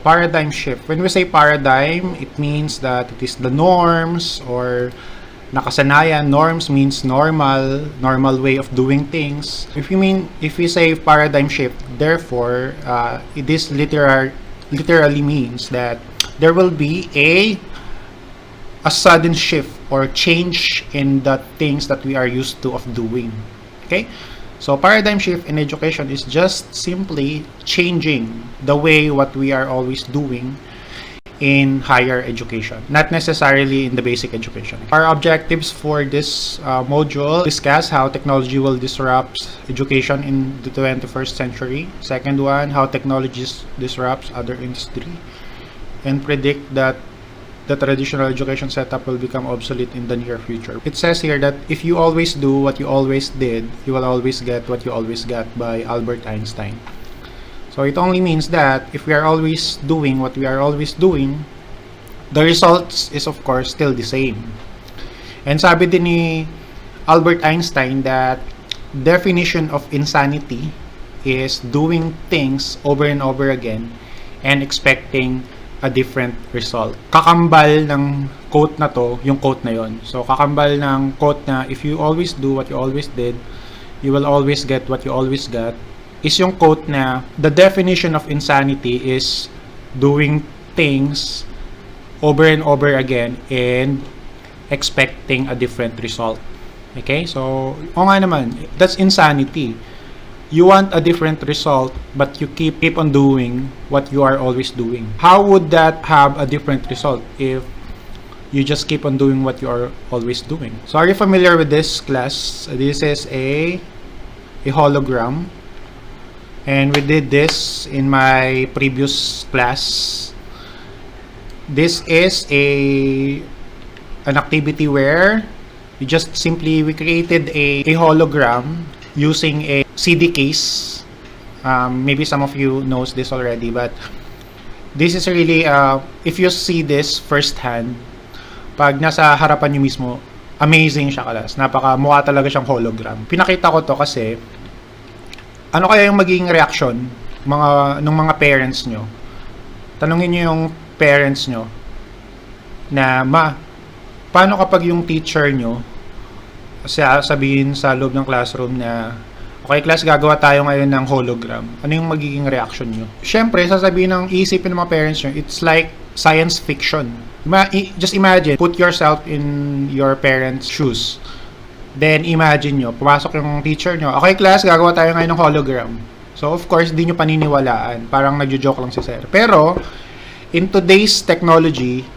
Paradigm shift. When we say paradigm, it means that it is the norms or nakasanayan. Norms means normal way of doing things. If we say paradigm shift, therefore, this literally means that there will be a sudden shift or change in the things that we are used to of doing. Okay? So paradigm shift in education is just simply changing the way what we are always doing in higher education, not necessarily in the basic education. Our objectives for this module discuss how technology will disrupt education in the 21st century. Second one, how technology disrupts other industry, and predict that the traditional education setup will become obsolete in the near future. It says here that if you always do what you always did, you will always get what you always got, by Albert Einstein. So it only means that if we are always doing what we are always doing, the results is of course still the same. And sabi din ni Albert Einstein that definition of insanity is doing things over and over again and expecting a different result. Kakambal ng quote na to, yung quote na yon. So kakambal ng quote na if you always do what you always did, you will always get what you always got, is yung quote na the definition of insanity is doing things over and over again and expecting a different result. Okay? So, o nga naman, that's insanity. You want a different result, but you keep on doing what you are always doing. How would that have a different result if you just keep on doing what you are always doing? So are you familiar with this class? This is a hologram, and we did this in my previous class. This is an activity where we created a hologram using a CD case. Maybe some of you knows this already, but this is really if you see this firsthand, pag nasa harapan nyo mismo, amazing siya kalas. Mukha talaga siyang hologram. Pinakita ko to kasi ano kaya yung magiging reaction ng mga parents nyo. Tanungin nyo yung parents nyo na, paano kapag yung teacher nyo sabihin sa loob ng classroom na, okay class, gagawa tayo ngayon ng hologram. Ano yung magiging reaction nyo? Siyempre, iisipin ng mga parents nyo, it's like science fiction. Just imagine, put yourself in your parents' shoes. Then imagine nyo, pumasok yung teacher nyo, okay class, gagawa tayo ngayon ng hologram. So of course, di nyo paniniwalaan. Parang nagjo-joke lang si sir. Pero, in today's technology,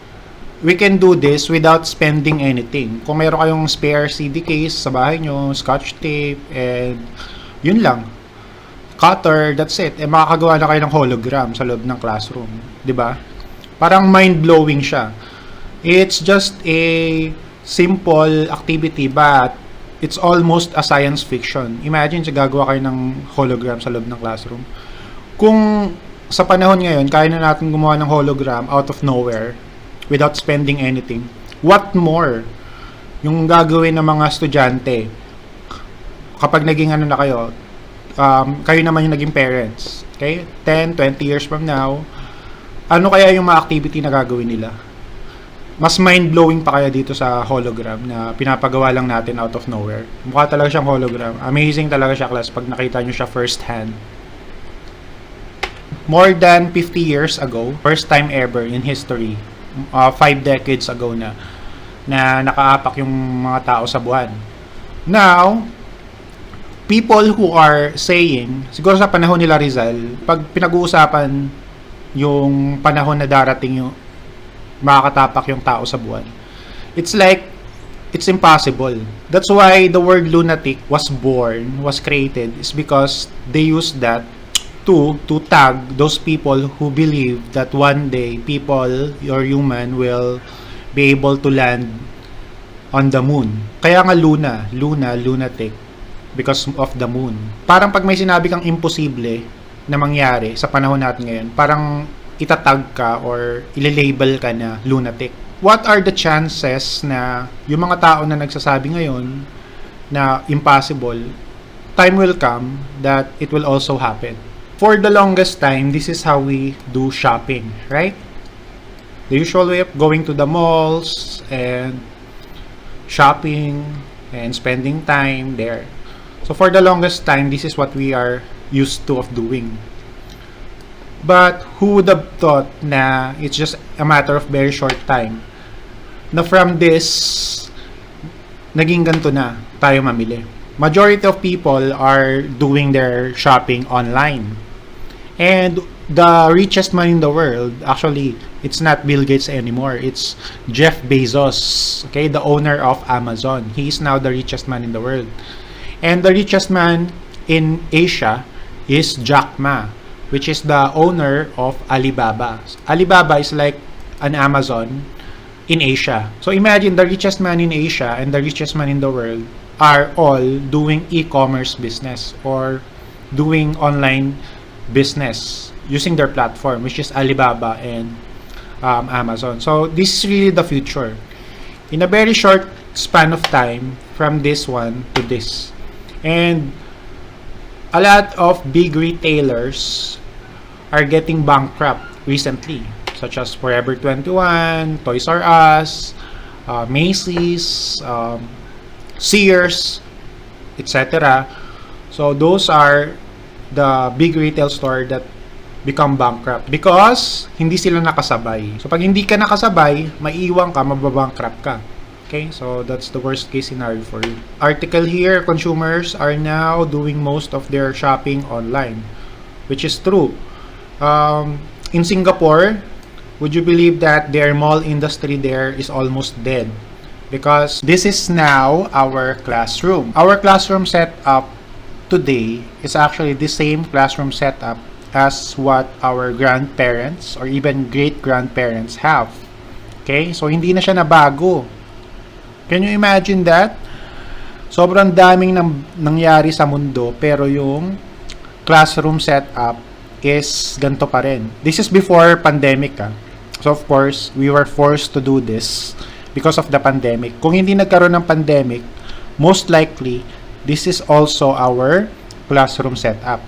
we can do this without spending anything. Kung mayroon kayong spare CD case sa bahay nyo, scotch tape, and yun lang. Cutter, that's it. Makakagawa na kayo ng hologram sa loob ng classroom. Diba? Parang mind-blowing siya. It's just a simple activity, but it's almost a science fiction. Imagine, gagawa kayo ng hologram sa loob ng classroom. Kung sa panahon ngayon, kaya na natin gumawa ng hologram out of nowhere, without spending anything, what more yung gagawin ng mga estudyante kapag naging na kayo, kayo naman yung naging parents, okay? 10, 20 years from now, ano kaya yung mga activity na gagawin nila? Mas mind-blowing pa kaya dito sa hologram na pinapagawa lang natin out of nowhere. Mukha talaga siyang hologram. Amazing talaga siya, class, pag nakita nyo siya first hand. More than 50 years ago, first time ever in history, 5 decades ago na nakaapak yung mga tao sa buwan. Now, people who are saying, siguro sa panahon nila Rizal, pag pinag-uusapan yung panahon na darating yung makakatapak yung tao sa buwan, it's like, it's impossible. That's why the word lunatic was created, is because they used that to tag those people who believe that one day people or human will be able to land on the moon. Kaya nga lunatic, because of the moon. Parang pag may sinabi kang imposible na mangyari sa panahon natin ngayon, parang itatag ka or ililabel ka na lunatic. What are the chances na yung mga tao na nagsasabi ngayon na impossible, time will come that it will also happen. For the longest time, this is how we do shopping, right? The usual way of going to the malls and shopping and spending time there. So for the longest time, this is what we are used to of doing. But who would have thought na it's just a matter of very short time na from this, naging ganito na tayo mamili. Majority of people are doing their shopping online. And the richest man in the world, actually, it's not Bill Gates anymore. It's Jeff Bezos, okay, the owner of Amazon. He is now the richest man in the world. And the richest man in Asia is Jack Ma, which is the owner of Alibaba. Alibaba is like an Amazon in Asia. So imagine the richest man in Asia and the richest man in the world are all doing e-commerce business or doing online business using their platform, which is Alibaba and Amazon. So this is really the future. In a very short span of time, from this one to this. And a lot of big retailers are getting bankrupt recently, such as Forever 21, Toys R Us, Macy's, Sears, etc. So those are the big retail store that become bankrupt because hindi sila nakasabay. So pag hindi ka nakasabay, maiiwan ka, mababankrupt ka. Okay, so that's the worst case scenario for you. Article here, consumers are now doing most of their shopping online, which is true. In Singapore, would you believe that their mall industry there is almost dead? Because this is now our classroom. Our classroom setup today is actually the same classroom setup as what our grandparents or even great-grandparents have. Okay, so hindi na siya nabago. Can you imagine that? Sobrang daming nangyari sa mundo pero yung classroom setup is ganito pa rin. This is before pandemic. So of course, we were forced to do this because of the pandemic. Kung hindi nagkaroon ng pandemic, most likely, this is also our classroom setup.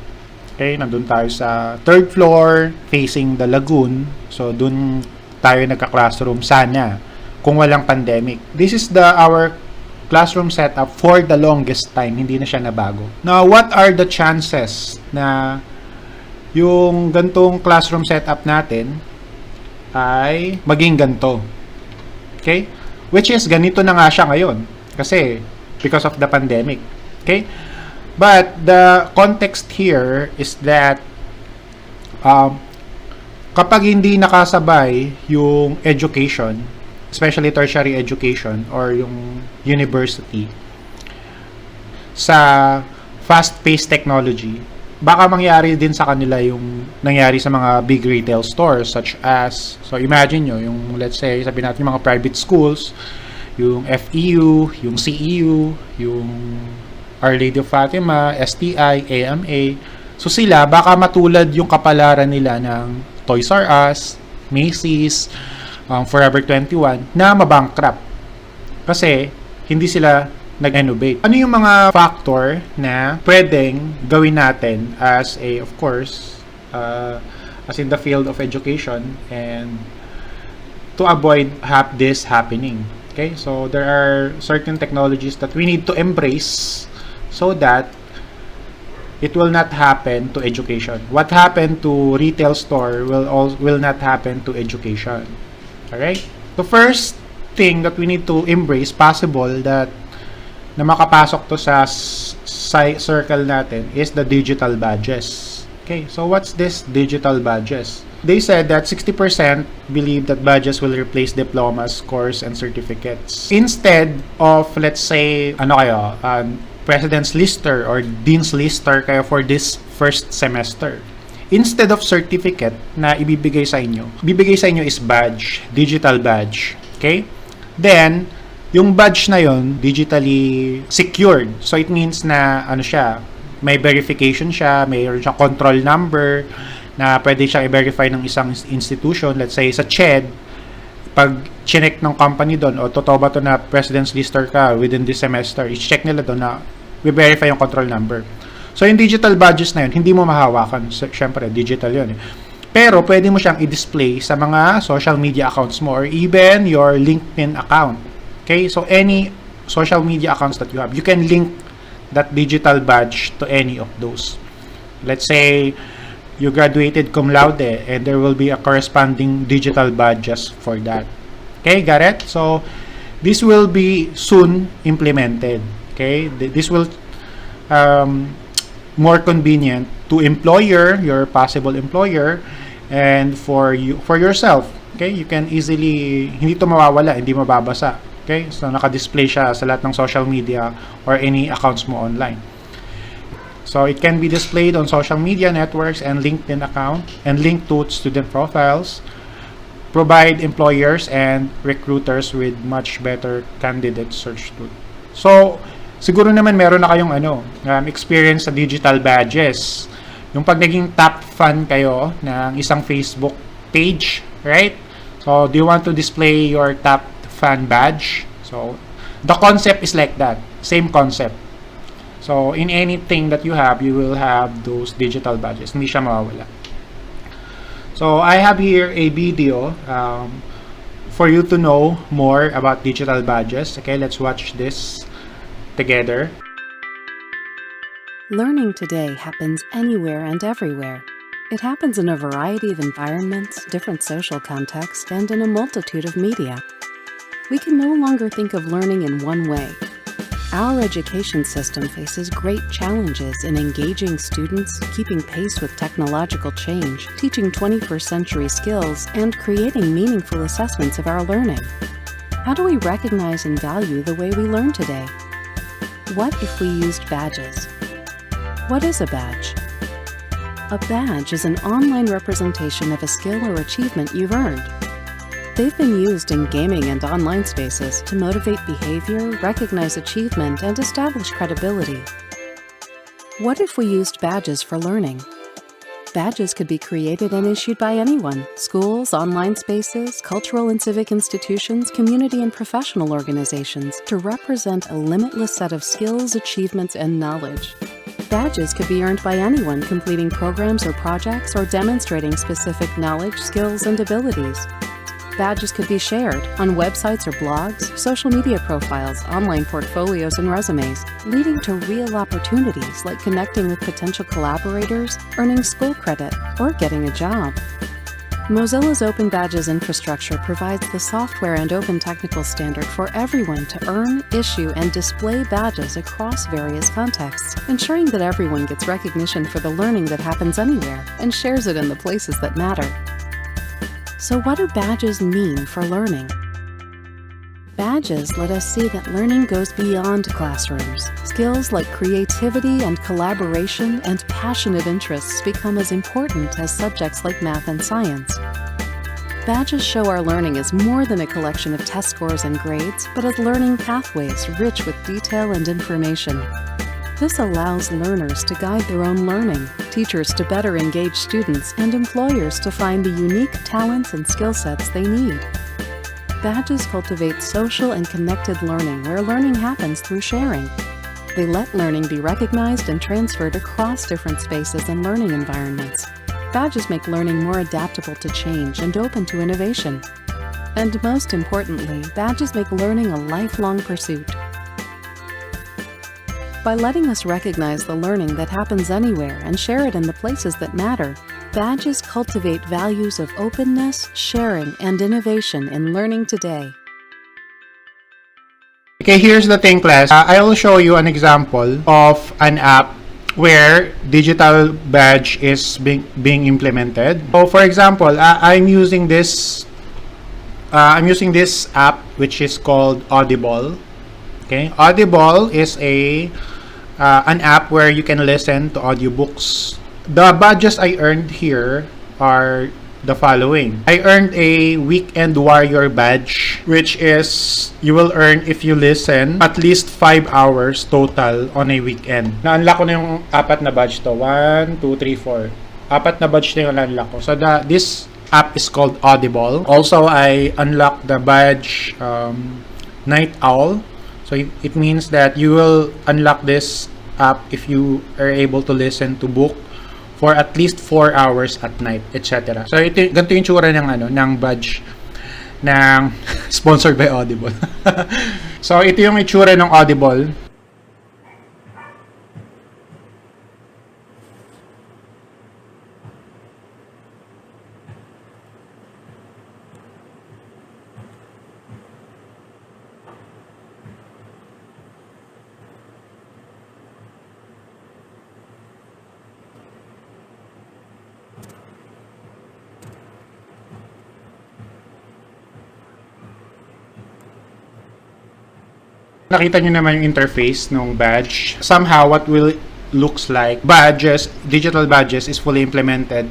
Okay, nandun tayo sa third floor facing the lagoon. So dun tayo nagka-classroom sana kung walang pandemic. This is our classroom setup for the longest time. Hindi na siya nabago. Now, what are the chances na yung gantong classroom setup natin ay maging ganito? Okay? Which is, ganito na nga siya ngayon. Kasi, because of the pandemic. Okay? But, the context here is that kapag hindi nakasabay yung education, especially tertiary education or yung university, sa fast-paced technology, baka mangyari din sa kanila yung nangyari sa mga big retail stores such as, so imagine nyo, yung let's say, sabihin natin yung mga private schools, yung FEU, yung CEU, yung Our Lady of Fatima, STI, AMA. So sila, baka matulad yung kapalaran nila ng Toys R Us, Macy's, Forever 21 na mabankrupt kasi hindi sila nag-innovate. Ano yung mga factor na pwedeng gawin natin as a, of course, as in the field of education and to avoid this happening? Okay, so there are certain technologies that we need to embrace so that it will not happen to education. What happened to retail store will not happen to education. Alright? The first thing that we need to embrace, possible that na makapasok to sa circle natin, is the digital badges. Okay, so what's this digital badges? They said that 60% believe that badges will replace diplomas, scores, and certificates. Instead of, let's say, President's Lister or Dean's Lister kayo for this first semester. Instead of certificate na ibibigay sa inyo is badge, digital badge. Okay? Then, yung badge na yon digitally secured. So, it means na, may verification siya, mayroon siyang control number na pwede siyang i-verify ng isang institution. Let's say, sa CHED, pag chinek ng company doon, o totoo ba to na President's Lister ka within this semester, i-check nila doon na i-verify yung control number. So, yung digital badges na yun, hindi mo mahawakan. Siyempre, digital yun. Pero, pwede mo siyang i-display sa mga social media accounts mo or even your LinkedIn account. Okay? So, any social media accounts that you have, you can link that digital badge to any of those. Let's say, you graduated cum laude and there will be a corresponding digital badges for that. Okay, got it? So, this will be soon implemented. Okay, this will more convenient to employer, your possible employer, and for you, for yourself. Okay, you can easily, hindi to mawawala, hindi mababasa. Okay, so naka-display siya sa lahat ng social media or any accounts mo online. So it can be displayed on social media networks and LinkedIn account and linked to student profiles, provide employers and recruiters with much better candidate search tool. So, siguro naman meron na kayong experience sa digital badges. Yung pag naging top fan kayo ng isang Facebook page, right? So, do you want to display your top fan badge? So, the concept is like that. Same concept. So, in anything that you have, you will have those digital badges. Hindi siya mawawala. So, I have here a video for you to know more about digital badges. Okay, let's watch this together. Learning today happens anywhere and everywhere. It happens in a variety of environments, different social contexts, and in a multitude of media. We can no longer think of learning in one way. Our education system faces great challenges in engaging students, keeping pace with technological change, teaching 21st century skills, and creating meaningful assessments of our learning. How do we recognize and value the way we learn today? What if we used badges? What is a badge? A badge is an online representation of a skill or achievement you've earned. They've been used in gaming and online spaces to motivate behavior, recognize achievement, and establish credibility. What if we used badges for learning? Badges could be created and issued by anyone: schools, online spaces, cultural and civic institutions, community and professional organizations, to represent a limitless set of skills, achievements, and knowledge. Badges could be earned by anyone completing programs or projects or demonstrating specific knowledge, skills, and abilities. Badges could be shared on websites or blogs, social media profiles, online portfolios, and resumes, leading to real opportunities like connecting with potential collaborators, earning school credit, or getting a job. Mozilla's Open Badges infrastructure provides the software and open technical standard for everyone to earn, issue, and display badges across various contexts, ensuring that everyone gets recognition for the learning that happens anywhere and shares it in the places that matter. So what do badges mean for learning? Badges let us see that learning goes beyond classrooms. Skills like creativity and collaboration and passionate interests become as important as subjects like math and science. Badges show our learning as more than a collection of test scores and grades, but as learning pathways rich with detail and information. This allows learners to guide their own learning, teachers to better engage students, and employers to find the unique talents and skill sets they need. Badges cultivate social and connected learning where learning happens through sharing. They let learning be recognized and transferred across different spaces and learning environments. Badges make learning more adaptable to change and open to innovation. And most importantly, badges make learning a lifelong pursuit. By letting us recognize the learning that happens anywhere and share it in the places that matter, badges cultivate values of openness, sharing, and innovation in learning today. Okay, here's the thing, class. I will show you an example of an app where digital badge is being implemented. So, for example, I'm using this app which is called Audible. Okay, Audible is an app where you can listen to audiobooks. The badges I earned here are the following. I earned a Weekend Warrior badge, which is you will earn if you listen at least 5 hours total on a weekend. Na-unlock ko na yung 4 na badge to. 1, 2, 3, 4. 4 na badge na yung na-unlock ko. So this app is called Audible. Also, I unlocked the badge Night Owl. So it means that you will unlock this up if you are able to listen to book for at least 4 hours at night, etc. So ganito yung tsura ng ng badge ng sponsored by Audible. So ito yung itsura ng Audible. Nakita nyo naman yung interface ng badge. Somehow, what will looks like badges, digital badges is fully implemented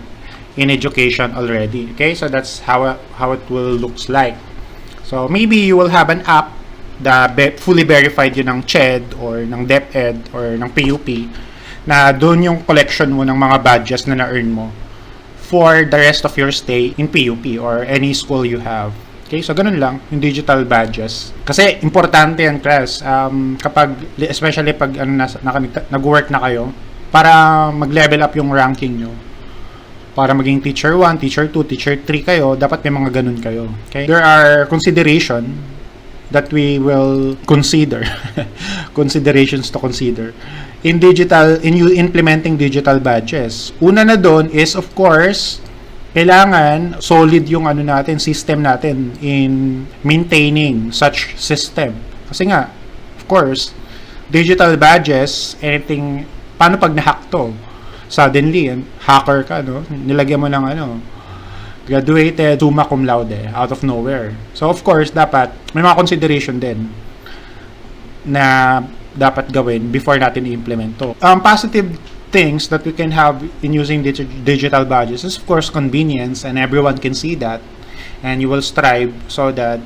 in education already. Okay, so that's how it will looks like. So maybe you will have an app na fully verified yun ng CHED or ng DepEd or ng PUP na doon yung collection mo ng mga badges na na-earn mo for the rest of your stay in PUP or any school you have. Okay, so ganun lang yung digital badges. Kasi importante yan, class. Kapag, especially pag nag-work na kayo, para mag-level up yung ranking nyo. Para maging teacher 1, teacher 2, teacher 3 kayo, dapat may mga ganun kayo. Okay? There are consideration that we will consider. Considerations to consider. In implementing digital badges. Una na doon is, of course, kailangan solid yung natin, system natin in maintaining such system. Kasi nga, of course, digital badges, anything, paano pag na-hack to? Suddenly, hacker ka, no? Nilagyan mo ng graduated summa cum laude out of nowhere. So, of course, dapat, may mga consideration din na dapat gawin before natin i-implement to. Positive things that we can have in using digital badges is of course convenience, and everyone can see that, and you will strive so that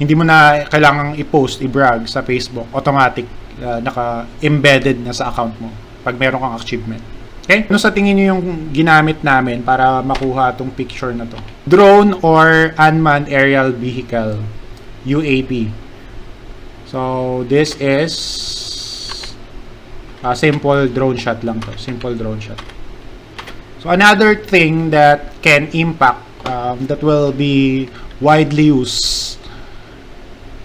hindi mo na kailangang i-post, i-brag sa Facebook, automatic naka-embedded na sa account mo pag meron kang achievement. Okay? Ano sa tingin niyo yung ginamit namin para makuha tong picture na to? Drone or unmanned aerial vehicle, UAV. So this is simple drone shot lang to. Simple drone shot. So another thing that can impact, that will be widely used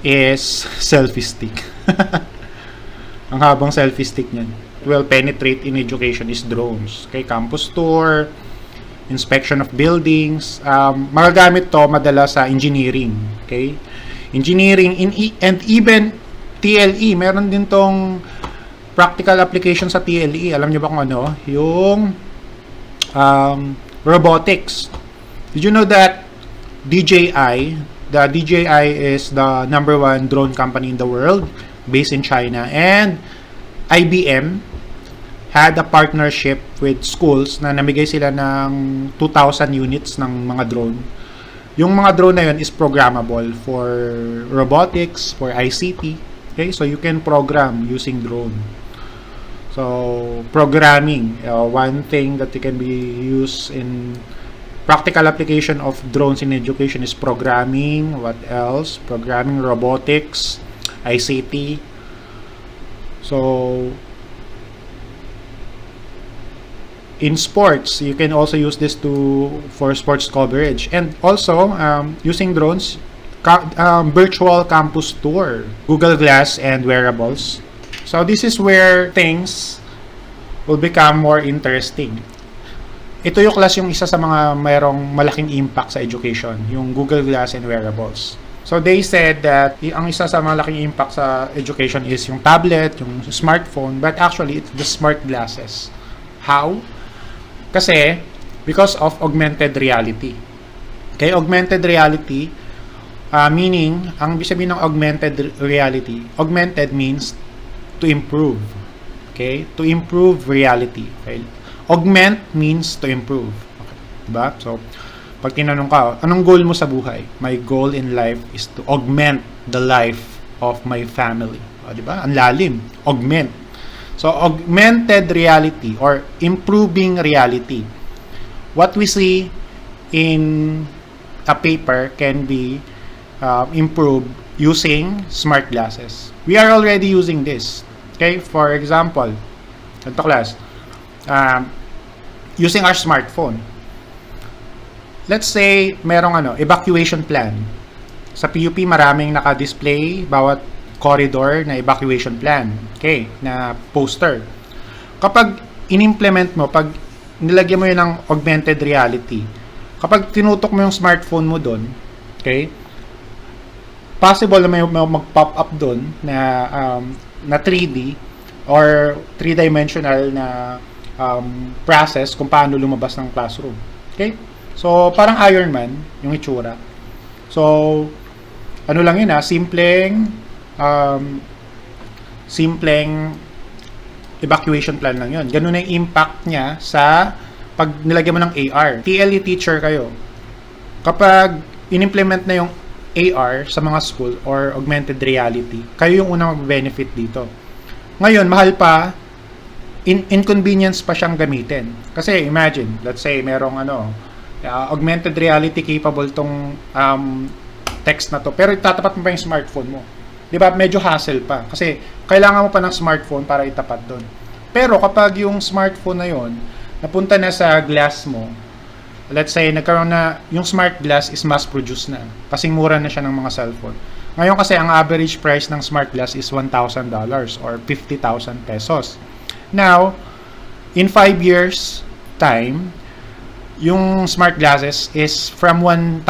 is selfie stick. Ang habang selfie stick niyan. Will penetrate in education is drones. Okay, campus tour, inspection of buildings. Magagamit to madalas sa engineering. Okay, engineering and even TLE. Meron din tong practical application sa TLE. Alam niyo ba kung ano? Yung robotics. Did you know that DJI, the DJI is the #1 drone company in the world, based in China, and IBM had a partnership with schools na namigay sila ng 2,000 units ng mga drone. Yung mga drone na yun is programmable for robotics, for ICT. Okay, so you can program using drone. So, programming, one thing that can be used in practical application of drones in education is programming. What else? Programming, robotics, ICT. So, in sports, you can also use this for sports coverage. And also, using drones, virtual campus tour, Google Glass and Wearables. So this is where things will become more interesting. Ito yung class yung isa sa mga mayroong malaking impact sa education, yung Google Glass and Wearables. So they said that ang isa sa malaking impact sa education is yung tablet, yung smartphone, but actually it's the smart glasses. How? Kasi because of augmented reality. Okay, augmented reality, meaning, ang ibig sabihin ng augmented reality, augmented means to improve. Okay? To improve reality. Okay? Augment means to improve. Okay. Diba? So, pag tinanong ka, anong goal mo sa buhay? My goal in life is to augment the life of my family. O, diba? Ang lalim. Augment. So, augmented reality or improving reality. What we see in a paper can be improved using smart glasses. We are already using this. Okay, for example, ito class, using our smartphone. Let's say, merong evacuation plan. Sa PUP, maraming naka-display bawat corridor na evacuation plan. Okay, na poster. Kapag in-implement mo, pag nilagyan mo yun ng augmented reality, kapag tinutok mo yung smartphone mo doon, okay, possible na may mag-pop up doon na 3D or 3-dimensional na process kung paano lumabas ng classroom. Okay? So, parang Iron Man, yung itsura. So, ano lang yun simpleng evacuation plan lang yun. Ganun na yung impact niya sa pag nilagyan mo ng AR. TLE teacher kayo. Kapag in-implement na yung AR sa mga school or augmented reality, kayo yung unang mag-benefit dito. Ngayon, mahal pa, inconvenience pa siyang gamitin. Kasi imagine, let's say, merong augmented reality capable tong text na to, pero itatapat mo pa yung smartphone mo. Di ba? Medyo hassle pa. Kasi kailangan mo pa ng smartphone para itapat doon. Pero kapag yung smartphone na yon napunta na sa glass mo, let's say, nagkaroon na, yung smart glass is mass-produced na. Kasing mura na siya ng mga cellphone. Ngayon kasi, ang average price ng smart glass is $1,000 or 50,000 pesos. Now, in 5 years time, yung smart glasses is from $1,000,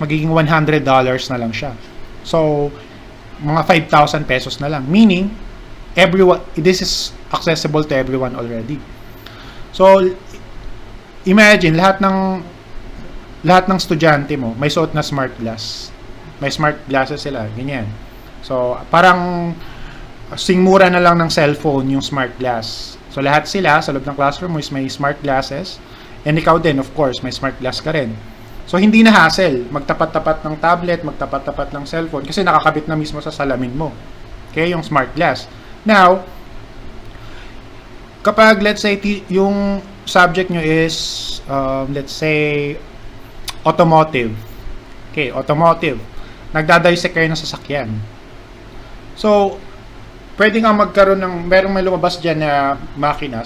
magiging $100 na lang siya. So, mga 5,000 pesos na lang. Meaning, this is accessible to everyone already. So, imagine, lahat ng estudyante mo, may suot na smart glass. May smart glasses sila, ganyan. So, parang singmura na lang ng cellphone yung smart glass. So, lahat sila sa loob ng classroom mo is may smart glasses. And ikaw din, of course, may smart glass ka rin. So, hindi na hassle. Magtapat-tapat ng tablet, magtapat-tapat ng cellphone kasi nakakabit na mismo sa salamin mo. Okay, yung smart glass. Now, kapag, let's say, yung subject nyo is, let's say, automotive. Okay, automotive. Nagdadissect kayo ng sasakyan. So, pwede nga magkaroon merong may lumabas dyan na makina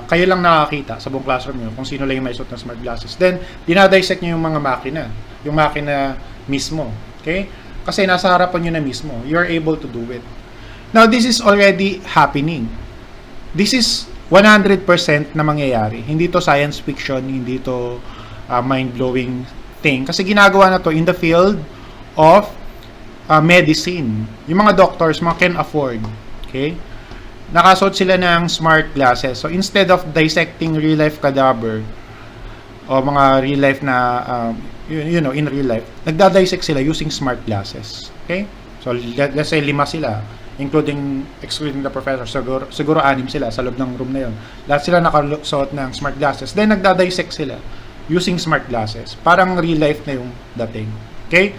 kayo lang nakakita sa buong classroom nyo kung sino lang yung may suot ng smart glasses. Then, dinadissect nyo yung mga makina. Yung makina mismo. Okay? Kasi nasa harapan nyo na mismo. You're able to do it. Now, this is already happening. This is 100% na mangyayari. Hindi to science fiction, hindi to mind-blowing thing. Kasi ginagawa na to in the field of medicine. Yung mga doctors, mga can afford. Okay? Nakasuot sila ng smart glasses. So, instead of dissecting real-life cadaver o mga real-life na, in real life, nagdadissect sila using smart glasses. Okay? So, let's say 5 sila, excluding the professor. Siguro 6 sila sa loob ng room na yun. Lahat sila nakasuot ng smart glasses. Then, nagdadissect sila using smart glasses. Parang real-life na yung dating. Okay?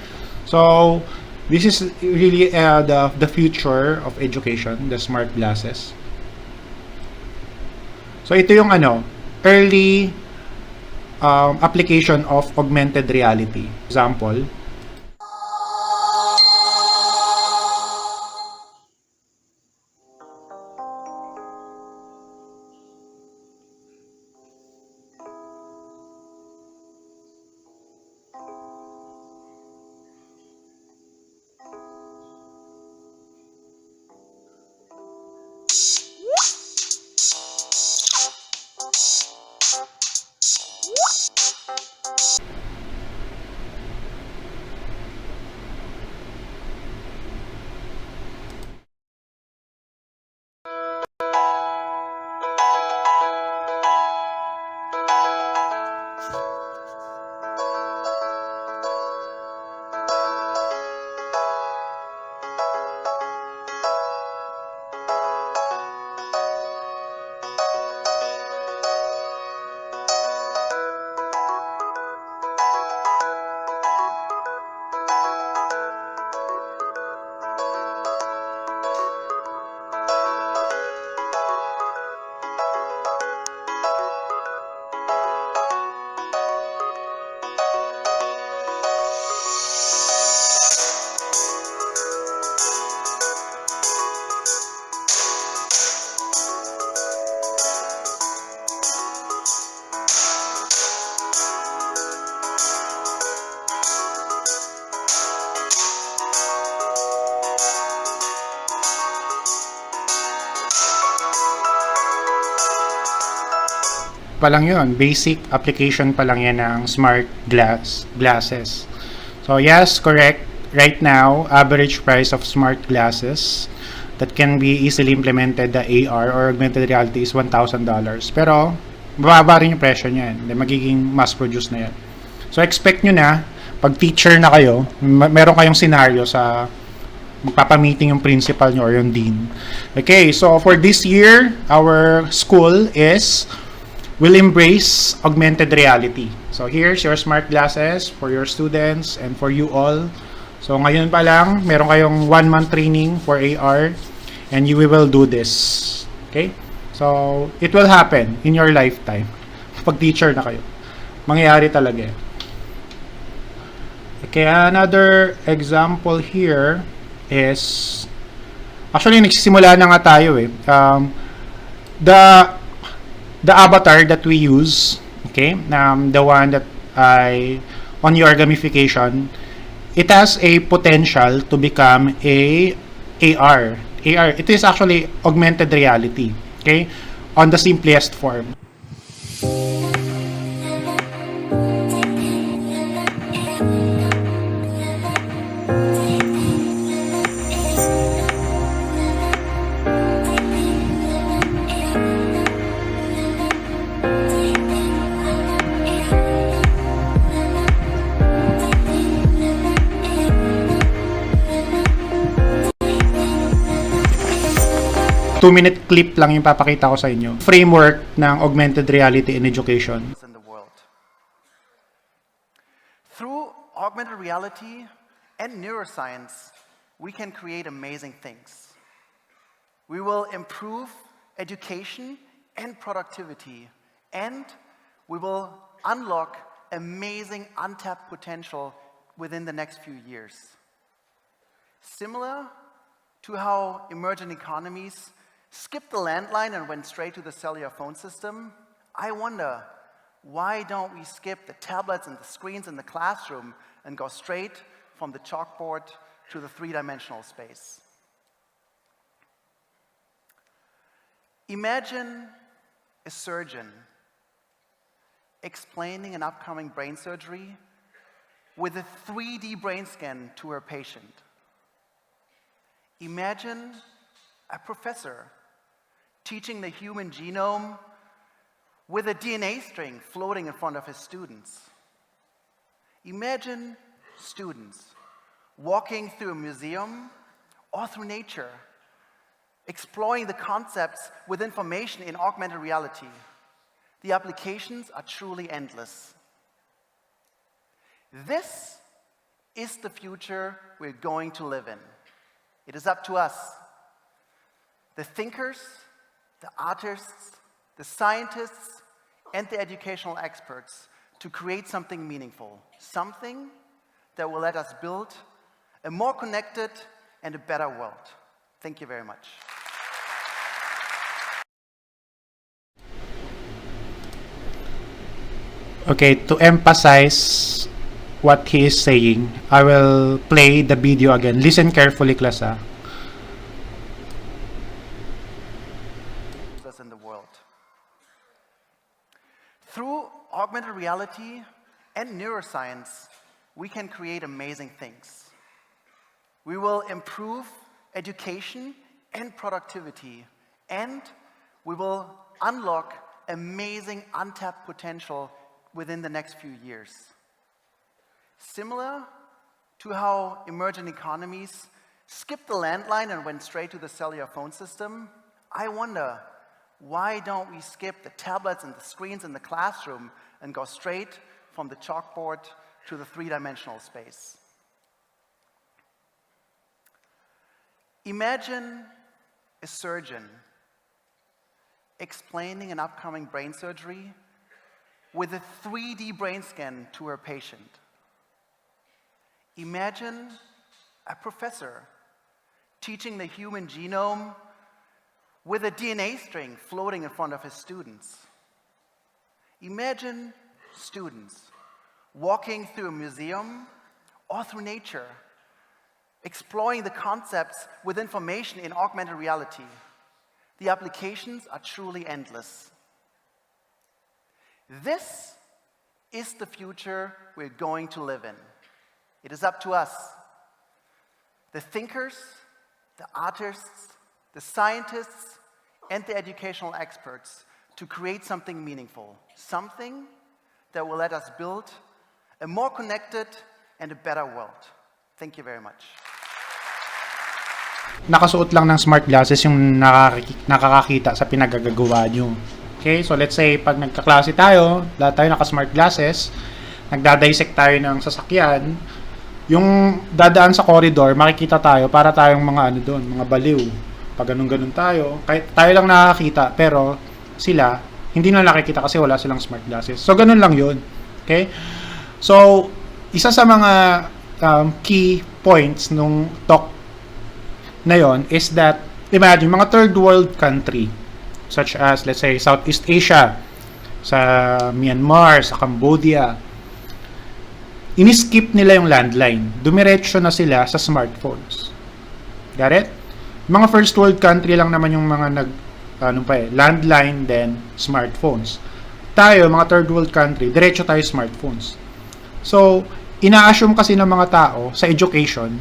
So, this is really the future of education, the smart glasses. So, ito yung early application of augmented reality. Example, pa lang yun. Basic application pa lang yan ng smart glasses. So yes, correct. Right now, average price of smart glasses that can be easily implemented, the AR or augmented reality, is $1,000. Pero, bababa rin yung presyo niyan. Magiging mass-produce na yan. So, expect nyo na, pag teacher na kayo, meron kayong scenario sa magpapamiting yung principal nyo or yung dean. Okay, so for this year, our school will embrace augmented reality. So here's your smart glasses for your students and for you all. So ngayon pa lang, meron kayong 1-month training for AR and you will do this. Okay? So it will happen in your lifetime. Pag teacher na kayo. Mangyayari talaga. Okay, another example here is, actually nagsisimula na nga tayo eh. The avatar that we use, okay, the one that on your gamification, it has a potential to become a AR. It is actually augmented reality, okay, on the simplest form. 2-minute clip lang yung papakita ko sa inyo. Framework ng augmented reality in education. In the world. Through augmented reality and neuroscience, we can create amazing things. We will improve education and productivity, and we will unlock amazing untapped potential within the next few years. Similar to how emerging economies skipped the landline and went straight to the cellular phone system, I wonder, why don't we skip the tablets and the screens in the classroom and go straight from the chalkboard to the three-dimensional space? Imagine a surgeon explaining an upcoming brain surgery with a 3D brain scan to her patient. Imagine a professor teaching the human genome with a DNA string floating in front of his students. Imagine students walking through a museum or through nature, exploring the concepts with information in augmented reality. The applications are truly endless. This is the future we're going to live in. It is up to us, the thinkers, the artists, the scientists, and the educational experts, to create something meaningful, something that will let us build a more connected and a better world. Thank you very much. Okay, to emphasize what he is saying, I will play the video again. Listen carefully, class. In the world. Through augmented reality and neuroscience, we can create amazing things. We will improve education and productivity, and we will unlock amazing untapped potential within the next few years. Similar to how emerging economies skipped the landline and went straight to the cellular phone system, I wonder, why don't we skip the tablets and the screens in the classroom and go straight from the chalkboard to the three-dimensional space? Imagine a surgeon explaining an upcoming brain surgery with a 3D brain scan to her patient. Imagine a professor teaching the human genome with a DNA string floating in front of his students. Imagine students walking through a museum or through nature, exploring the concepts with information in augmented reality. The applications are truly endless. This is the future we're going to live in. It is up to us, the thinkers, the artists, the scientists, and the educational experts, to create something meaningful, something that will let us build a more connected and a better world. Thank you very much. Nakasuot lang ng smart glasses yung nakakakita sa pinagagagawa nyo. Okay, so let's say pag nagkaklase tayo, lahat tayo naka-smart glasses, nagdadissect tayo ng sasakyan, yung dadaan sa corridor, makikita tayo para tayong mga ano doon, mga baliw. Pag ganun-ganun tayo, kahit tayo lang nakakita, pero sila, hindi na nakikita kasi wala silang smart glasses. So, ganun lang yun. Okay? So, isa sa mga key points nung talk na yon is that, imagine, mga third world country, such as, let's say, Southeast Asia, sa Myanmar, sa Cambodia, ini-skip nila yung landline. Dumiretso na sila sa smartphones. Got it? Mga first world country lang naman yung mga landline, then smartphones. Tayo, mga third world country, diretso tayo smartphones. So, ina-assume kasi ng mga tao sa education,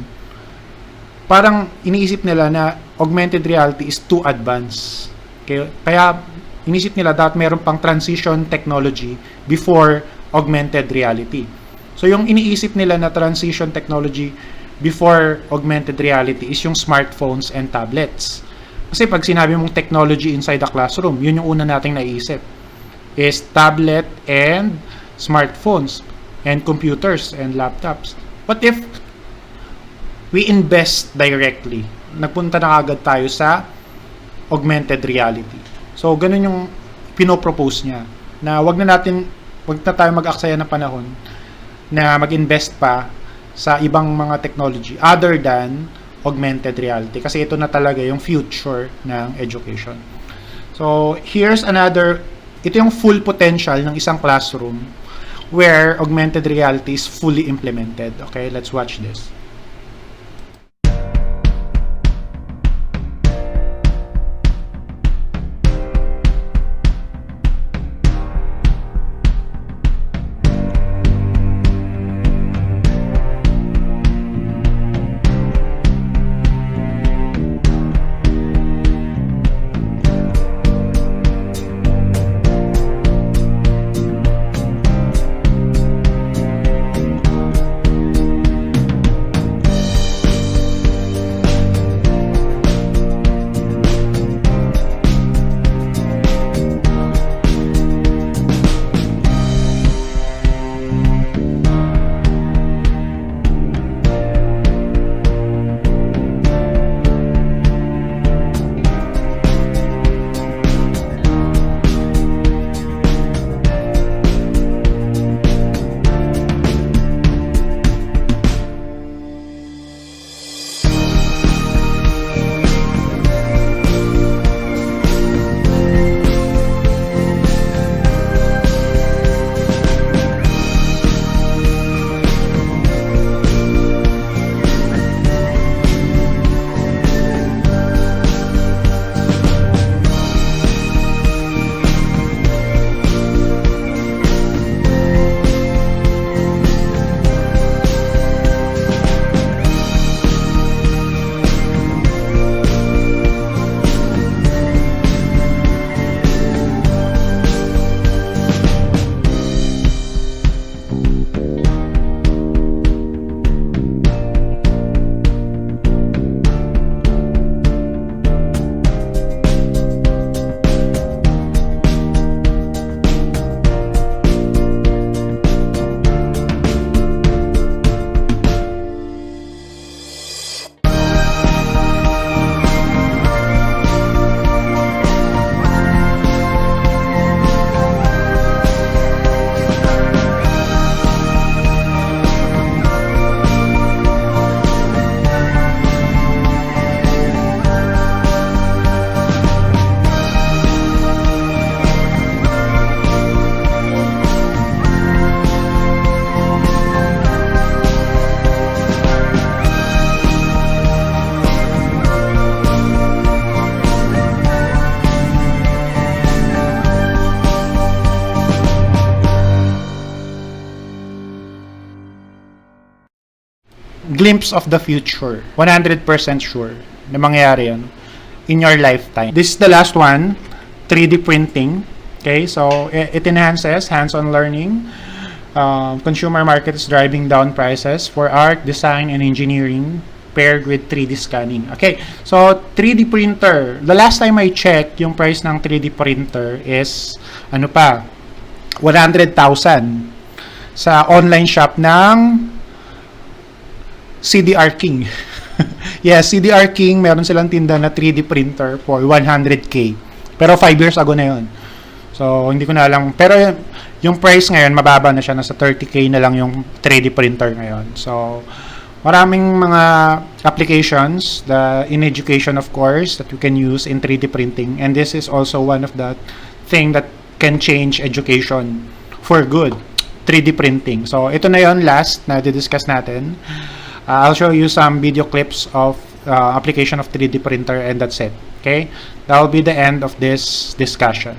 parang iniisip nila na augmented reality is too advanced. Kaya iniisip nila dapat meron pang transition technology before augmented reality. So, yung iniisip nila na transition technology before augmented reality is yung smartphones and tablets. Kasi pag sinabi mong technology inside the classroom, yun yung una nating naisip. Is tablet and smartphones and computers and laptops. What if we invest directly? Nagpunta na agad tayo sa augmented reality. So, ganun yung pinopropose niya. Na wag na tayo mag-aksaya ng panahon na mag-invest pa sa ibang mga technology other than augmented reality. Kasi ito na talaga yung future ng education. So, ito yung full potential ng isang classroom where augmented reality is fully implemented. Okay, let's watch this. glimpse of the future. 100% sure na mangyayari yan in your lifetime. This is the last one, 3D printing. Okay, so it enhances hands-on learning. Consumer market is driving down prices for art, design, and engineering paired with 3D scanning. Okay, so 3D printer. The last time I checked, yung price ng 3D printer is, 100,000 sa online shop ng CDR King. Yes, CDR King, meron silang tinda na 3D printer for 100K. Pero 5 years ago na yun. So, hindi ko na alam. Pero yung price ngayon, mababa na siya. Nasa 30K na lang yung 3D printer ngayon. So, maraming mga applications in education, of course, that you can use in 3D printing. And this is also one of the thing that can change education for good. 3D printing. So, ito na yon last na di-discuss natin. I'll show you some video clips of application of 3D printer and that's it. Okay? That will be the end of this discussion.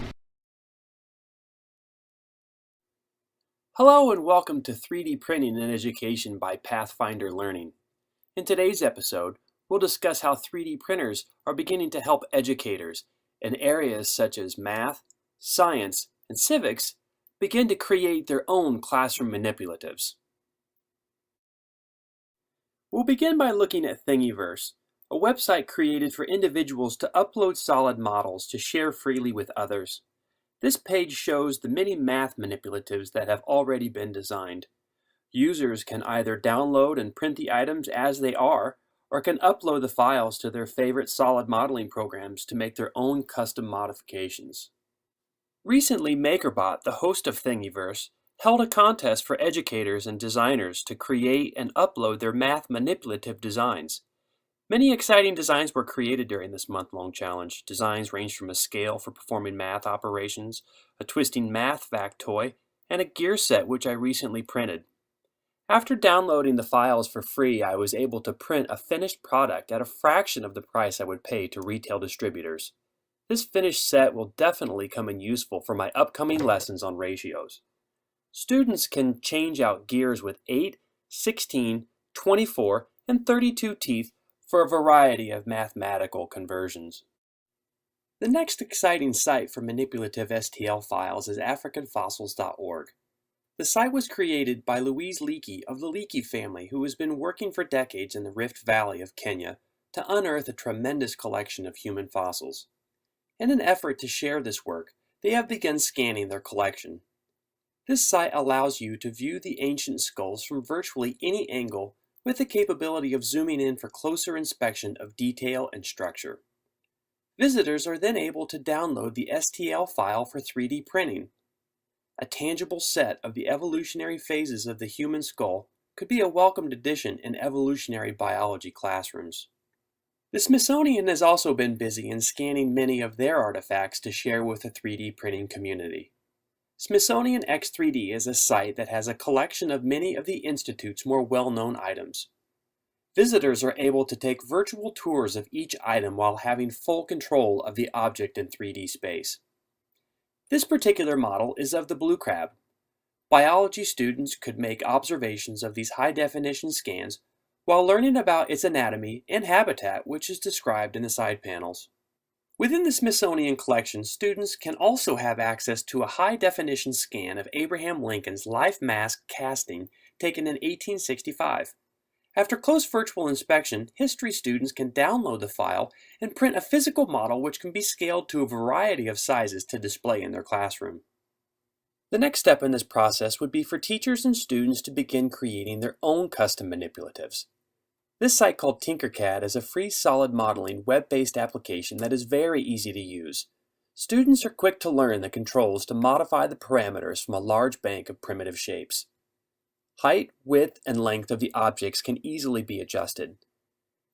Hello and welcome to 3D Printing in Education by Pathfinder Learning. In today's episode, we'll discuss how 3D printers are beginning to help educators in areas such as math, science, and civics begin to create their own classroom manipulatives. We'll begin by looking at Thingiverse, a website created for individuals to upload solid models to share freely with others. This page shows the many math manipulatives that have already been designed. Users can either download and print the items as they are, or can upload the files to their favorite solid modeling programs to make their own custom modifications. Recently, MakerBot, the host of Thingiverse, held a contest for educators and designers to create and upload their math manipulative designs. Many exciting designs were created during this month-long challenge. Designs ranged from a scale for performing math operations, a twisting math vac toy, and a gear set which I recently printed. After downloading the files for free, I was able to print a finished product at a fraction of the price I would pay to retail distributors. This finished set will definitely come in useful for my upcoming lessons on ratios. Students can change out gears with 8, 16, 24, and 32 teeth for a variety of mathematical conversions. The next exciting site for manipulative STL files is Africanfossils.org. The site was created by Louise Leakey of the Leakey family, who has been working for decades in the Rift Valley of Kenya to unearth a tremendous collection of human fossils. In an effort to share this work, they have begun scanning their collection. This site allows you to view the ancient skulls from virtually any angle with the capability of zooming in for closer inspection of detail and structure. Visitors are then able to download the STL file for 3D printing. A tangible set of the evolutionary phases of the human skull could be a welcomed addition in evolutionary biology classrooms. The Smithsonian has also been busy in scanning many of their artifacts to share with the 3D printing community. Smithsonian X3d is a site that has a collection of many of the Institute's more well-known items. Visitors are able to take virtual tours of each item while having full control of the object in 3D space. This particular model is of the blue crab. Biology students could make observations of these high-definition scans while learning about its anatomy and habitat, which is described in the side panels. Within the Smithsonian collection, students can also have access to a high-definition scan of Abraham Lincoln's life mask casting taken in 1865. After close virtual inspection, history students can download the file and print a physical model which can be scaled to a variety of sizes to display in their classroom. The next step in this process would be for teachers and students to begin creating their own custom manipulatives. This site called Tinkercad is a free solid modeling web-based application that is very easy to use. Students are quick to learn the controls to modify the parameters from a large bank of primitive shapes. Height, width, and length of the objects can easily be adjusted.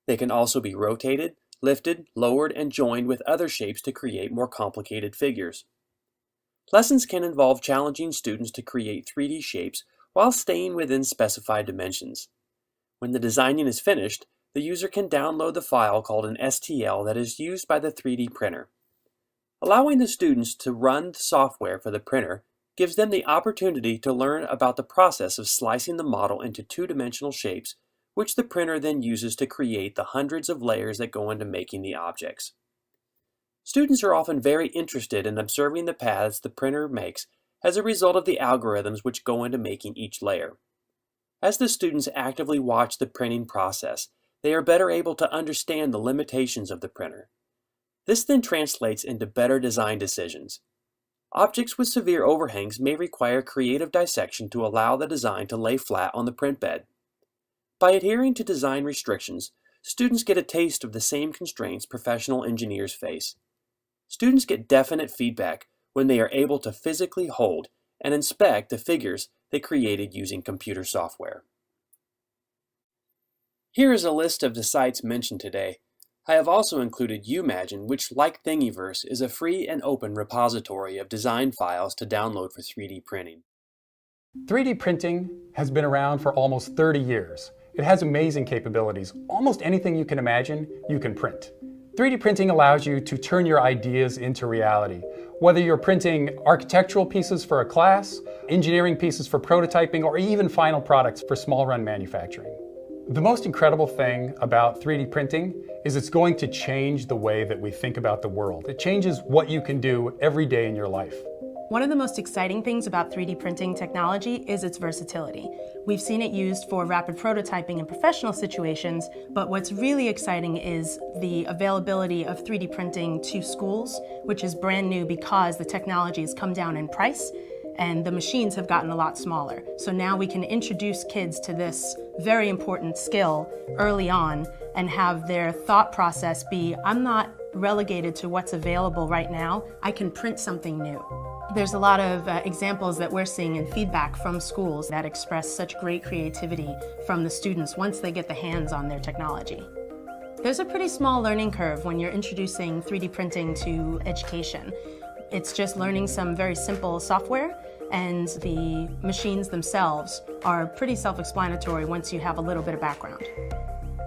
They can also be rotated, lifted, lowered, and joined with other shapes to create more complicated figures. Lessons can involve challenging students to create 3D shapes while staying within specified dimensions. When the designing is finished, the user can download the file called an STL that is used by the 3D printer. Allowing the students to run the software for the printer gives them the opportunity to learn about the process of slicing the model into two-dimensional shapes which the printer then uses to create the hundreds of layers that go into making the objects. Students are often very interested in observing the paths the printer makes as a result of the algorithms which go into making each layer. As the students actively watch the printing process, they are better able to understand the limitations of the printer. This then translates into better design decisions. Objects with severe overhangs may require creative dissection to allow the design to lay flat on the print bed. By adhering to design restrictions, students get a taste of the same constraints professional engineers face. Students get definite feedback when they are able to physically hold and inspect the figures they created using computer software. Here is a list of the sites mentioned today. I have also included Umagine, which, like Thingiverse, is a free and open repository of design files to download for 3D printing. 3D printing has been around for almost 30 years. It has amazing capabilities. Almost anything you can imagine, you can print. 3D printing allows you to turn your ideas into reality. Whether you're printing architectural pieces for a class, engineering pieces for prototyping, or even final products for small-run manufacturing. The most incredible thing about 3D printing is it's going to change the way that we think about the world. It changes what you can do every day in your life. One of the most exciting things about 3D printing technology is its versatility. We've seen it used for rapid prototyping in professional situations, but what's really exciting is the availability of 3D printing to schools, which is brand new because the technology has come down in price and the machines have gotten a lot smaller. So now we can introduce kids to this very important skill early on and have their thought process be, I'm not relegated to what's available right now, I can print something new. There's a lot of examples that we're seeing in feedback from schools that express such great creativity from the students once they get the hands on their technology. There's a pretty small learning curve when you're introducing 3D printing to education. It's just learning some very simple software, and the machines themselves are pretty self-explanatory once you have a little bit of background.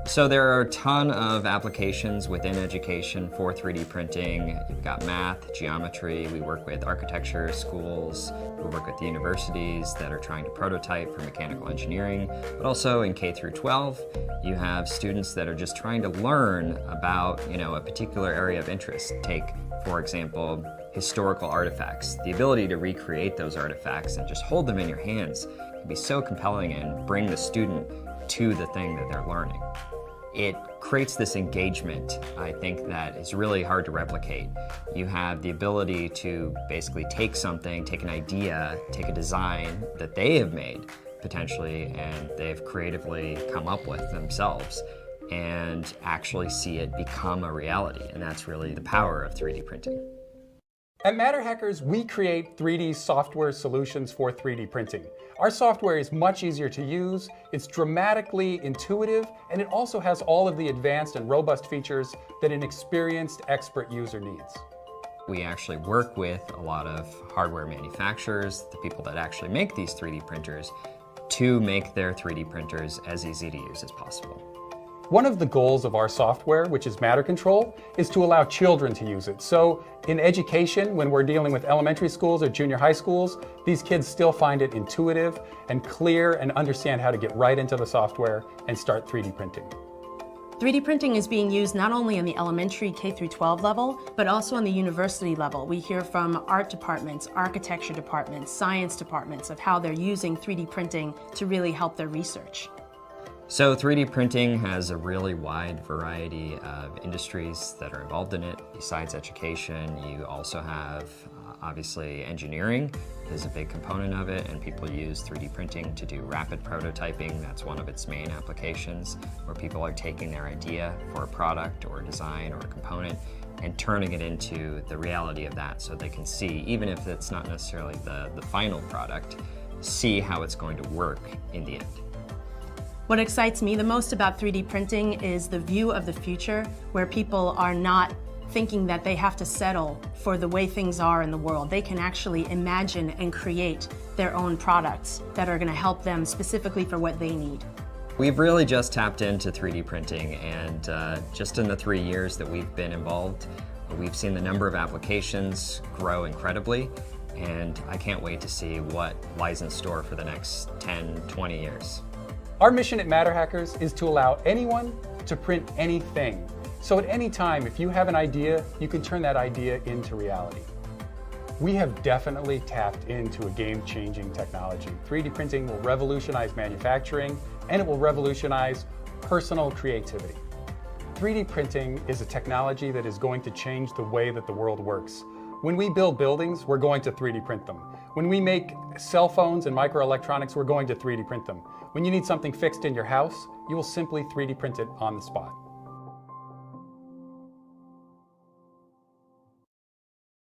So there are a ton of applications within education for 3D printing. You've got math, geometry, we work with architecture, schools, we work with universities that are trying to prototype for mechanical engineering, but also in K through 12, you have students that are just trying to learn about, a particular area of interest. Take, for example, historical artifacts. The ability to recreate those artifacts and just hold them in your hands can be so compelling and bring the student to the thing that they're learning. It creates this engagement, I think, that is really hard to replicate. You have the ability to basically take something, take an idea, take a design that they have made, potentially, and they've creatively come up with themselves, and actually see it become a reality. And that's really the power of 3D printing. At Matterhackers, we create 3D software solutions for 3D printing. Our software is much easier to use, it's dramatically intuitive, and it also has all of the advanced and robust features that an experienced expert user needs. We actually work with a lot of hardware manufacturers, the people that actually make these 3D printers, to make their 3D printers as easy to use as possible. One of the goals of our software, which is Matter Control, is to allow children to use it. So in education, when we're dealing with elementary schools or junior high schools, these kids still find it intuitive and clear and understand how to get right into the software and start 3D printing. 3D printing is being used not only in the elementary K through 12 level, but also on the university level. We hear from art departments, architecture departments, science departments of how they're using 3D printing to really help their research. So 3D printing has a really wide variety of industries that are involved in it. Besides education, you also have obviously engineering is a big component of it, and people use 3D printing to do rapid prototyping. That's one of its main applications, where people are taking their idea for a product or a design or a component and turning it into the reality of that, so they can see, even if it's not necessarily the final product, see how it's going to work in the end. What excites me the most about 3D printing is the view of the future, where people are not thinking that they have to settle for the way things are in the world. They can actually imagine and create their own products that are going to help them specifically for what they need. We've really just tapped into 3D printing, and just in the 3 years that we've been involved, we've seen the number of applications grow incredibly, and I can't wait to see what lies in store for the next 10, 20 years. Our mission at Matterhackers is to allow anyone to print anything. So at any time, if you have an idea, you can turn that idea into reality. We have definitely tapped into a game-changing technology. 3D printing will revolutionize manufacturing, and it will revolutionize personal creativity. 3D printing is a technology that is going to change the way that the world works. When we build buildings, we're going to 3D print them. When we make cell phones and microelectronics, we're going to 3D print them. When you need something fixed in your house, you will simply 3D print it on the spot.